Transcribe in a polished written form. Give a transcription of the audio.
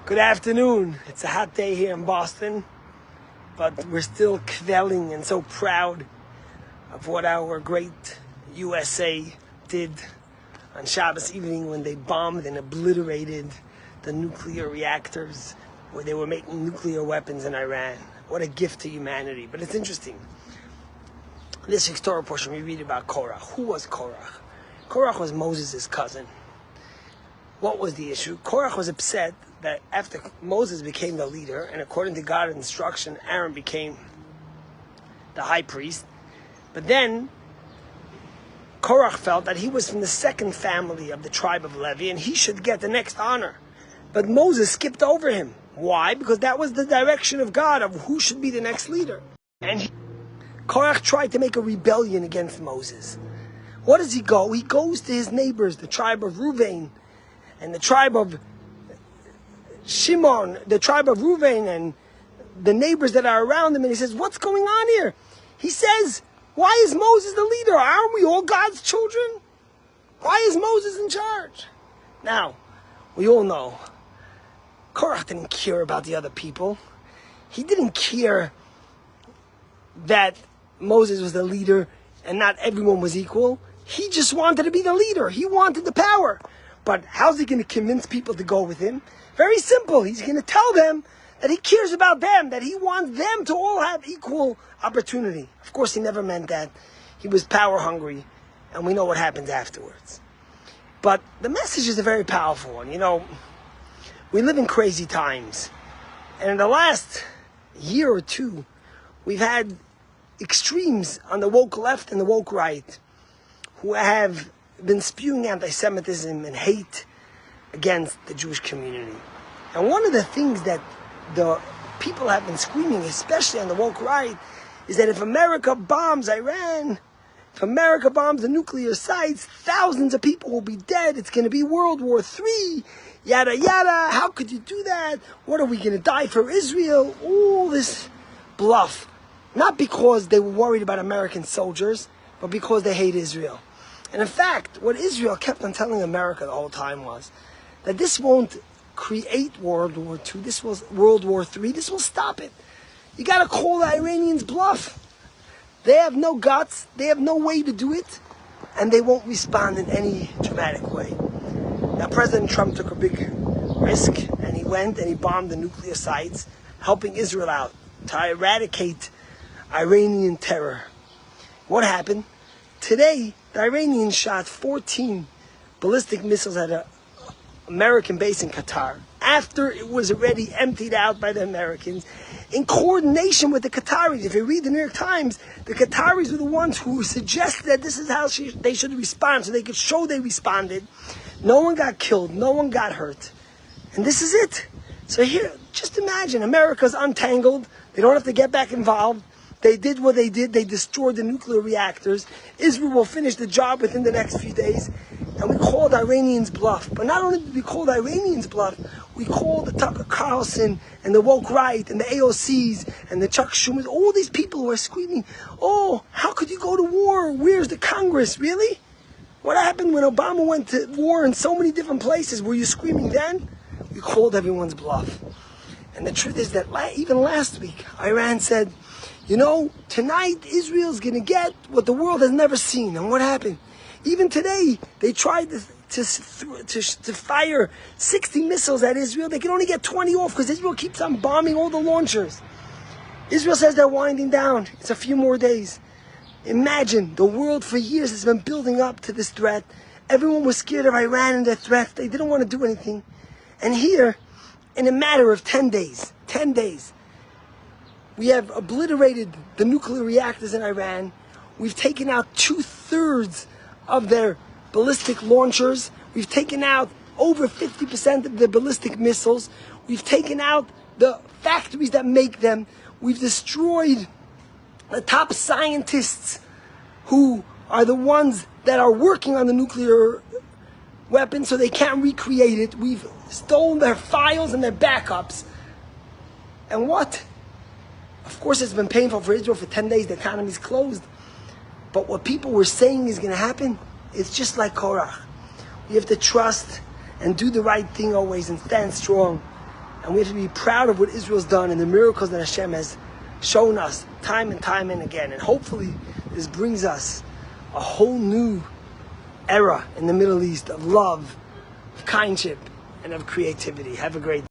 Good afternoon. It's a hot day here in Boston, but we're still kvelling and so proud of what our great USA did on Shabbos evening when they bombed and obliterated the nuclear reactors where they were making nuclear weapons in Iran. What a gift to humanity. But it's interesting. This week's Torah portion we read about Korak. Who was Korak? Korak was Moses' cousin. What was the issue? Korak was upset that after Moses became the leader, and according to God's instruction, Aaron became the high priest, but then Korak felt that he was from the second family of the tribe of Levi, and he should get the next honor. But Moses skipped over him. Why? Because that was the direction of God of who should be the next leader. And Korak tried to make a rebellion against Moses. What does he go? He goes to his neighbors, the tribe of Reuven, and the tribe of Shimon, the tribe of Reuven, and the neighbors that are around him, and he says, what's going on here? He says, why is Moses the leader? Aren't we all God's children? Why is Moses in charge? Now, we all know, Korach didn't care about the other people. He didn't care that Moses was the leader and not everyone was equal. He just wanted to be the leader. He wanted the power. But how's he going to convince people to go with him? Very simple. He's going to tell them that he cares about them, that he wants them to all have equal opportunity. Of course, he never meant that. He was power hungry, and we know what happens afterwards. But the message is a very powerful one. You know, we live in crazy times. And in the last year or two, we've had extremes on the woke left and the woke right who have been spewing anti-Semitism and hate against the Jewish community. And one of the things that the people have been screaming, especially on the woke right, is that if America bombs Iran, if America bombs the nuclear sites, thousands of people will be dead. It's going to be World War III, yada yada. How could you do that? What are we going to die for Israel? All this bluff. Not because they were worried about American soldiers, but because they hate Israel. And in fact, what Israel kept on telling America the whole time was that this won't create World War II, this was World War III, this will stop it. You got to call the Iranians bluff. They have no guts, they have no way to do it, and they won't respond in any dramatic way. Now, President Trump took a big risk, and he went and he bombed the nuclear sites, helping Israel out to eradicate Iranian terror. What happened? Today, the Iranians shot 14 ballistic missiles at an American base in Qatar after it was already emptied out by the Americans in coordination with the Qataris. If you read the New York Times, the Qataris were the ones who suggested that this is how they should respond so they could show they responded. No one got killed. No one got hurt. And this is it. So here, just imagine, America's untangled. They don't have to get back involved. They did what they did. They destroyed the nuclear reactors. Israel will finish the job within the next few days. And we called Iranians bluff. But not only did we call the Iranians bluff, we called the Tucker Carlson and the woke right and the AOCs and the Chuck Schumers. All these people who are screaming, oh, how could you go to war? Where's the Congress? Really? What happened when Obama went to war in so many different places? Were you screaming then? We called everyone's bluff. And the truth is that even last week, Iran said, you know, tonight Israel's going to get what the world has never seen. And what happened? Even today, they tried to fire 60 missiles at Israel. They can only get 20 off because Israel keeps on bombing all the launchers. Israel says they're winding down. It's a few more days. Imagine, the world for years has been building up to this threat. Everyone was scared of Iran and their threats. They didn't want to do anything. And here, in a matter of 10 days, we have obliterated the nuclear reactors in Iran. We've taken out 2/3 of their ballistic launchers. We've taken out over 50% of their ballistic missiles. We've taken out the factories that make them. We've destroyed the top scientists who are the ones that are working on the nuclear weapon so they can't recreate it. We've stolen their files and their backups. And what? Of course, it's been painful for Israel for 10 days. The economy's closed. But what people were saying is going to happen, it's just like Korach. We have to trust and do the right thing always and stand strong. And we have to be proud of what Israel's done and the miracles that Hashem has shown us time and again. And hopefully this brings us a whole new era in the Middle East of love, of kindship, and of creativity. Have a great day.